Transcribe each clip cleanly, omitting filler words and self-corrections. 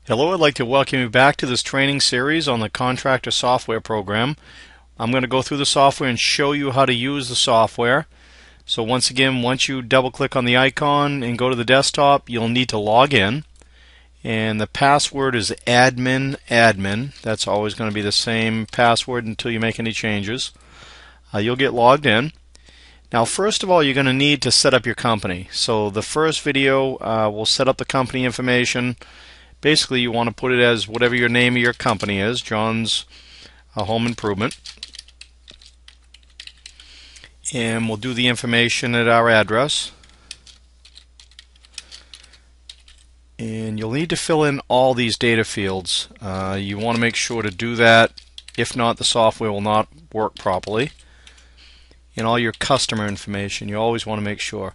Hello, I'd like to welcome you back to this training series on the Contractor Software program. I'm going to go through the software and show you how to use the software. So once again, once you double click on the icon and go to the desktop, you'll need to log in. And the password is admin. That's always going to be the same password until you make any changes. You'll get logged in. Now, first of all, you're going to need to set up your company. So the first video will set up the company information. Basically, you want to put it as whatever your name of your company is, John's Home Improvement. And we'll do the information at our address. And you'll need to fill in all these data fields. You want to make sure to do that. If not, the software will not work properly. And all your customer information, you always want to make sure.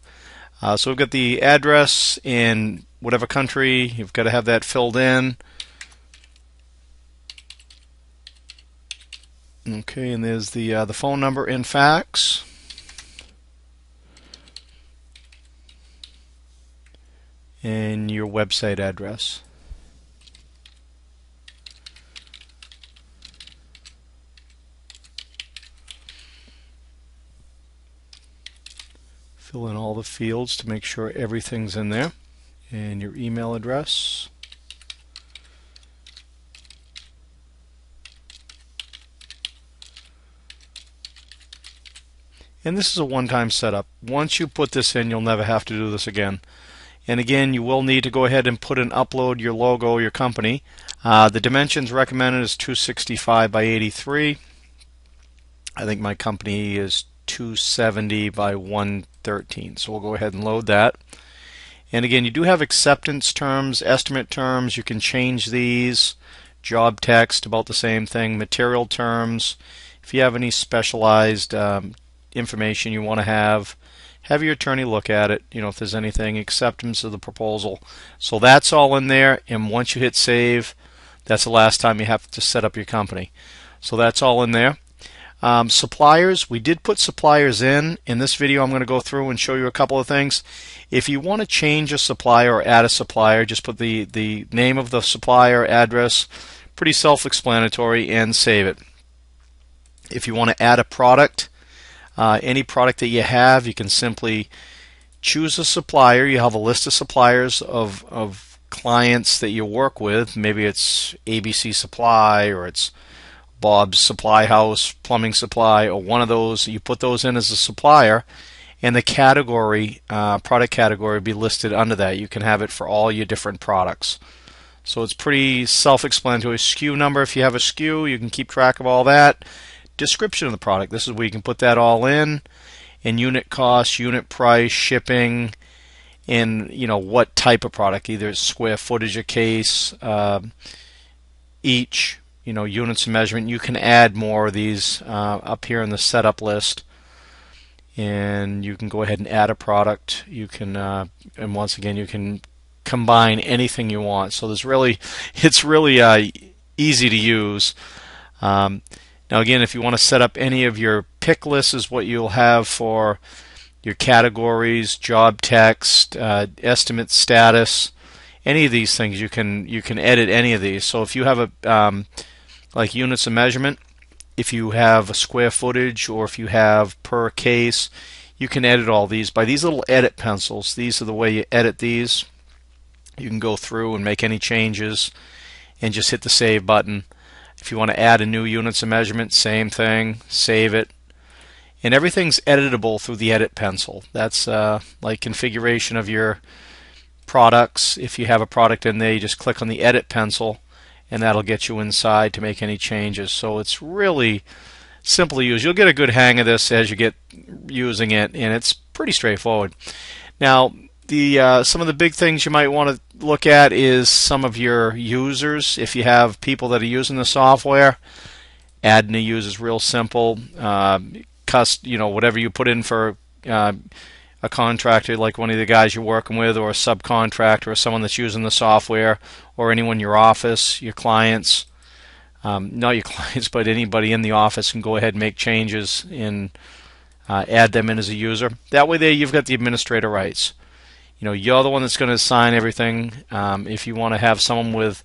So we've got the address in whatever country, you've got to have that filled in. Okay, and there's the phone number and fax. And your website address. Fill in all the fields to make sure everything's in there. And your email address. And this is a one-time setup. Once you put this in, you'll never have to do this again. And again, you will need to go ahead and put and upload your logo, your company. The dimensions recommended is 265 by 83. I think my company is 270 by 113. So we'll go ahead and load that. And again, you do have acceptance terms, estimate terms. You can change these. Job text, about the same thing. Material terms. If you have any specialized information you want to have your attorney look at it. You know, if there's anything, acceptance of the proposal. So that's all in there. And once you hit save, that's the last time you have to set up your company. So that's all in there. Suppliers, we did put suppliers in. In this video, I'm going to go through and show you a couple of things. If you want to change a supplier or add a supplier, just put the name of the supplier, address, pretty self-explanatory, and save it. If you want to add a product, any product that you have, you can simply choose a supplier. You have a list of suppliers of clients that you work with. Maybe it's ABC Supply, or it's Bob's Supply House, Plumbing Supply, or one of those. You put those in as a supplier, and the category, product category, will be listed under that. You can have it for all your different products. So it's pretty self-explanatory. SKU number, if you have a SKU, you can keep track of all that. Description of the product, this is where you can put that all in. And unit cost, unit price, shipping, and what type of product, either square footage a case, each. Units of measurement. You can add more of these up here in the setup list, and you can go ahead and add a product. You can, and once again, you can combine anything you want. So it's really easy to use. Now again, if you want to set up any of your pick lists, is what you'll have for your categories, job text, estimate status, any of these things. You can edit any of these. So if you have a like units of measurement, if you have a square footage, or if you have per case, you can edit all these by these little edit pencils. These are the way you edit these. You can go through and make any changes and just hit the save button. If you want to add a new units of measurement, same thing, save it. And everything's editable through the edit pencil. That's like configuration of your products. If you have a product in there, you just click on the edit pencil, and that'll get you inside to make any changes. So it's really simple to use. You'll get a good hang of this as you get using it, and it's pretty straightforward. Now, some of the big things you might want to look at is some of your users. If you have people that are using the software, add new users, real simple. Whatever you put in for a contractor, like one of the guys you're working with, or a subcontractor, or someone that's using the software, or anyone in your office, your clients. Not your clients, but anybody in the office can go ahead and make changes and add them in as a user. That way there you've got the administrator rights. You're the one that's going to assign everything. If you want to have someone with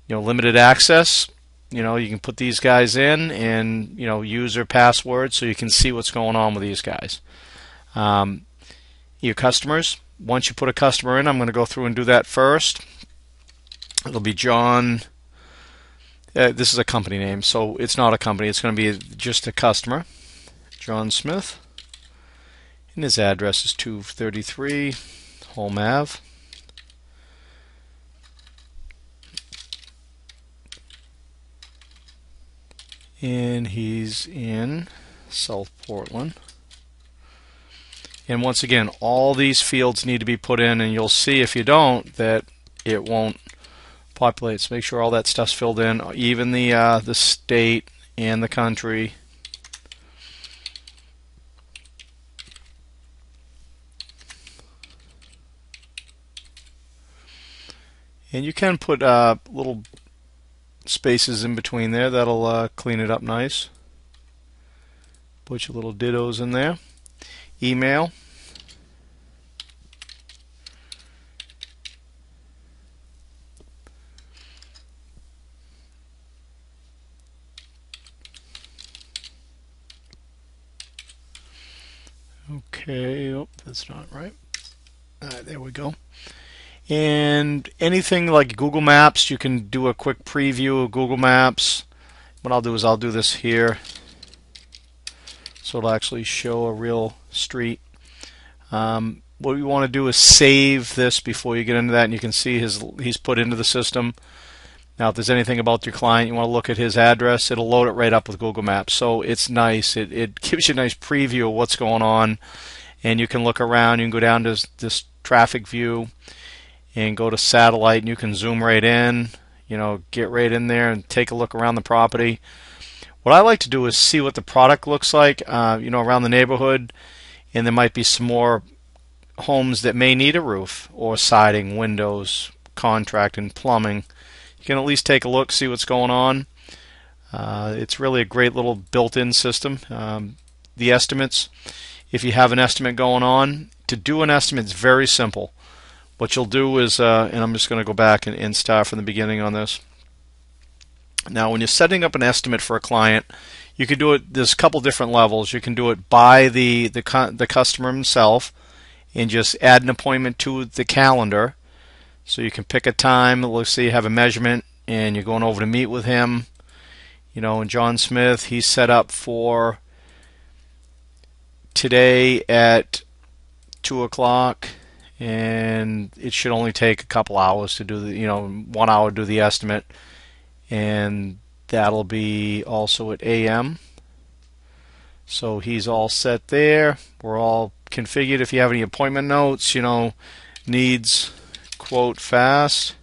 limited access, you can put these guys in and use their password so you can see what's going on with these guys. Your customers, once you put a customer in, I'm going to go through and do that first. It'll be John. This is a company name, so it's not a company. It's going to be just a customer, John Smith, and his address is 233 Home Ave. And he's in South Portland. And once again, all these fields need to be put in, and you'll see if you don't that it won't populate. So make sure all that stuff's filled in, even the state and the country. And you can put little spaces in between there. That'll clean it up nice. Put your little dittos in there. Email. Okay, oh, that's not right. There we go. And anything like Google Maps, you can do a quick preview of Google Maps. What I'll do is I'll do this here, so it'll actually show a real street. What we want to do is save this before you get into that, and you can see he's put into the system. Now, if there's anything about your client, you want to look at his address, it'll load it right up with Google Maps. So it's nice. It gives you a nice preview of what's going on, and you can look around. You can go down to this traffic view and go to satellite, and you can zoom right in, get right in there and take a look around the property. What I like to do is see what the product looks like, around the neighborhood, and there might be some more homes that may need a roof or siding, windows, contract, and plumbing. You can at least take a look, see what's going on. It's really a great little built-in system. The estimates, if you have an estimate going on, to do an estimate is very simple. What you'll do is, and I'm just going to go back and start from the beginning on this. Now, when you're setting up an estimate for a client, you can do it. There's a couple different levels. You can do it by the customer himself, and just add an appointment to the calendar. So you can pick a time. Let's say you have a measurement, and you're going over to meet with him. And John Smith, he's set up for today at 2 o'clock. And it should only take a couple hours to do the, 1 hour to do the estimate, and that'll be also at AM. So he's all set there. We're all configured. If you have any appointment notes, needs quote fast.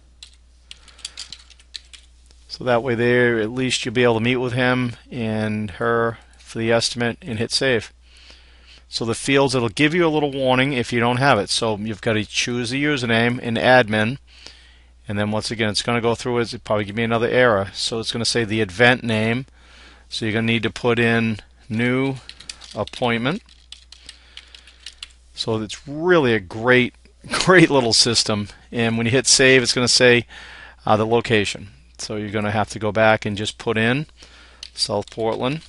So that way there, at least you'll be able to meet with him and her for the estimate and hit save. So the fields, it'll give you a little warning if you don't have it. So you've got to choose the username and admin, and then once again it's going to go through it. It'll probably give me another error. So it's going to say the event name. So you're going to need to put in new appointment. So it's really a great little system. And when you hit save, it's going to say the location. So you're going to have to go back and just put in South Portland.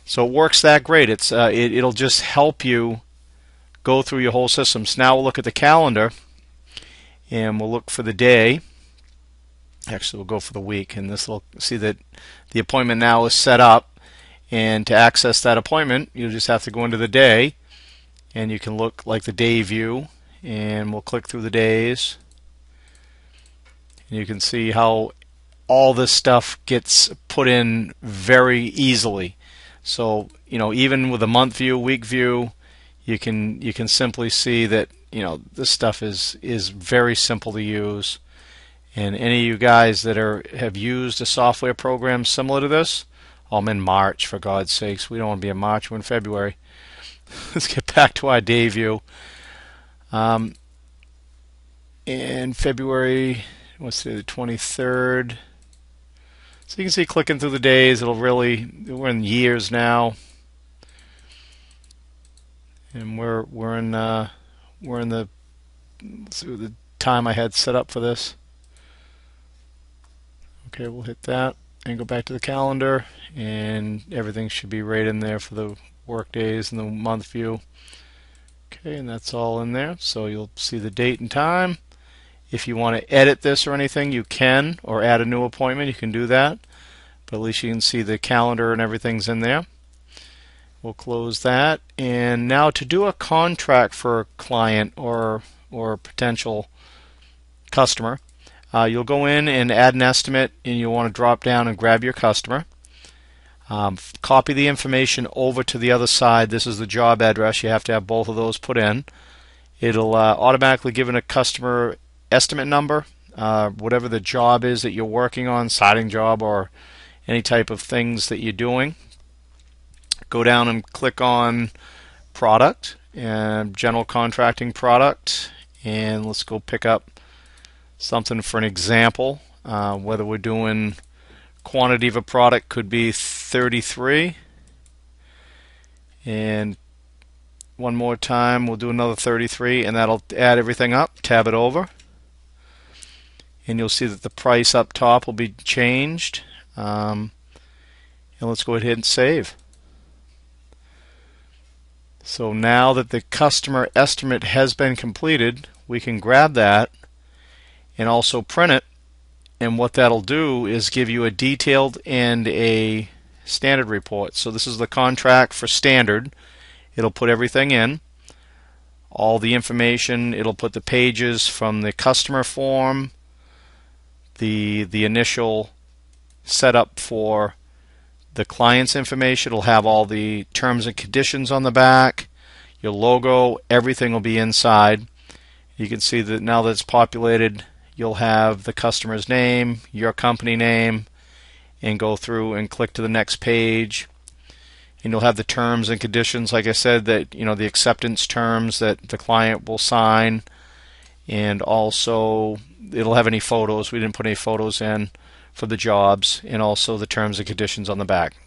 So it works that great. It'll just help you go through your whole system. So now we'll look at the calendar, and we'll look for the day. Actually, we'll go for the week, and this will see that the appointment now is set up. And to access that appointment, you just have to go into the day, and you can look like the day view, and we'll click through the days. And you can see how all this stuff gets put in very easily. So even with a month view, week view, you can simply see that this stuff is very simple to use. And any of you guys that have used a software program similar to this, I'm in March, for God's sakes. We don't want to be in March, we're in February. Let's get back to our day view. In February, what's the 23rd? So you can see clicking through the days, we're in years now. And we're in the, let's see the time I had set up for this. Okay, we'll hit that and go back to the calendar, and everything should be right in there for the work days and the month view. Okay, and that's all in there, so you'll see the date and time. If you want to edit this or anything, you can, or add a new appointment, you can do that. But at least you can see the calendar and everything's in there. We'll close that. And now to do a contract for a client or potential customer, you'll go in and add an estimate, and you'll want to drop down and grab your customer. Copy the information over to the other side. This is the job address. You have to have both of those put in. It'll automatically give a customer estimate number, whatever the job is that you're working on, siding job or any type of things that you're doing. Go down and click on product and general contracting product, and let's go pick up something for an example. Whether we're doing quantity of a product could be 33, and one more time we'll do another 33, and that'll add everything up. Tab it over, and you'll see that the price up top will be changed. And let's go ahead and save. So now that the customer estimate has been completed, we can grab that and also print it. And what that'll do is give you a detailed and a standard report. So this is the contract for standard. It'll put everything in, all the information. It'll put the pages from the customer form, the initial setup for the client's information. It'll have all the terms and conditions on the back, your logo, everything will be inside. You can see that now that it's populated, you'll have the customer's name, your company name, and go through and click to the next page. And you'll have the terms and conditions, like I said, that the acceptance terms that the client will sign, and also it'll have any photos. We didn't put any photos in for the jobs, and also the terms and conditions on the back.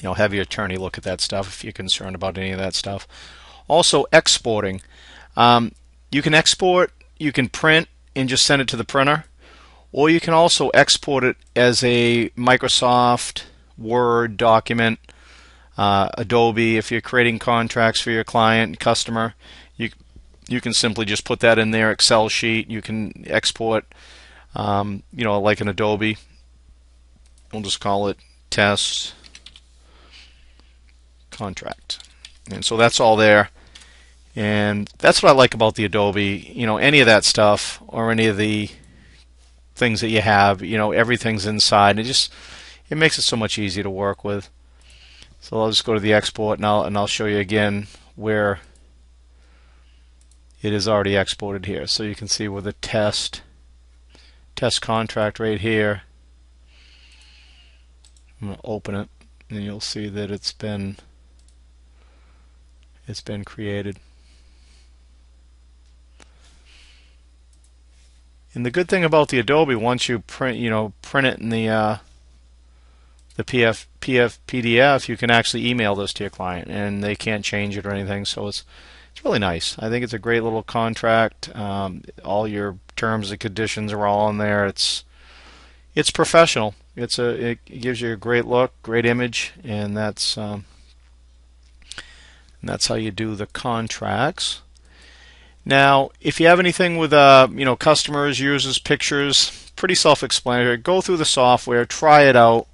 Have your attorney look at that stuff if you're concerned about any of that stuff. Also, exporting. You can export, you can print and just send it to the printer, or you can also export it as a Microsoft Word document, Adobe. If you're creating contracts for your client and customer, you can simply just put that in their Excel sheet. You can export, like an Adobe. We'll just call it test contract. And so that's all there. And that's what I like about the Adobe. Any of that stuff or any of the things that you have, everything's inside. It makes it so much easier to work with. So I'll just go to the export now, and I'll show you again where it is already exported here. So you can see with the test contract right here. I'm going to open it, and you'll see that it's been created. And the good thing about the Adobe, once you print it in the PDF, you can actually email this to your client, and they can't change it or anything. So it's really nice. I think it's a great little contract. All your terms and conditions are all in there. It's professional. It gives you a great look, great image, and that's how you do the contracts. Now, if you have anything with customers, users, pictures, pretty self-explanatory. Go through the software, try it out.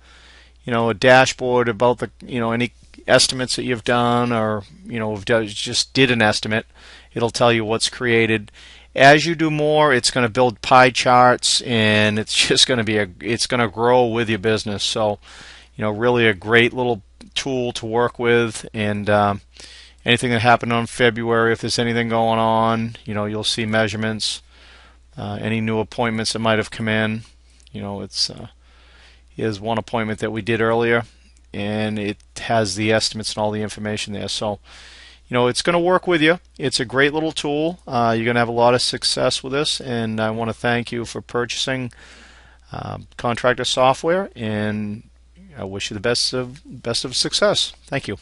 A dashboard about the any estimates that you've done, or just did an estimate. It'll tell you what's created. As you do more, it's going to build pie charts, and it's just going to it's going to grow with your business. So, really a great little tool to work with. And anything that happened on February, if there's anything going on, you'll see measurements, any new appointments that might have come in. Here's one appointment that we did earlier, and it has the estimates and all the information there. So, it's going to work with you. It's a great little tool. You're going to have a lot of success with this, and I want to thank you for purchasing Contractor Software, and I wish you the best of success. Thank you.